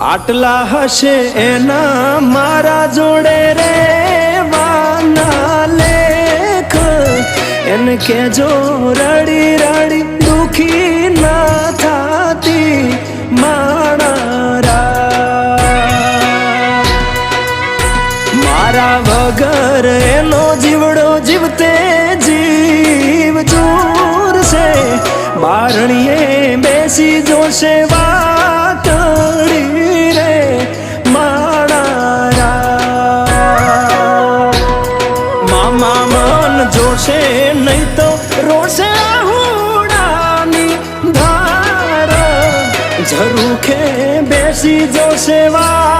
આટલા હશે એના મારા જોડે રે વાના લેખ એને કેજો રડી રડી દુખી ના થાતી માણા મારા વગર એનો જીવડો જીવતે જીવ જોરશે બારણીએ બેસી જોશે વાતડી રે માણા મામા મન જોશે નહીં તો રોશે હુડાની ધાર ઝરૂખે બેસી જોશે વા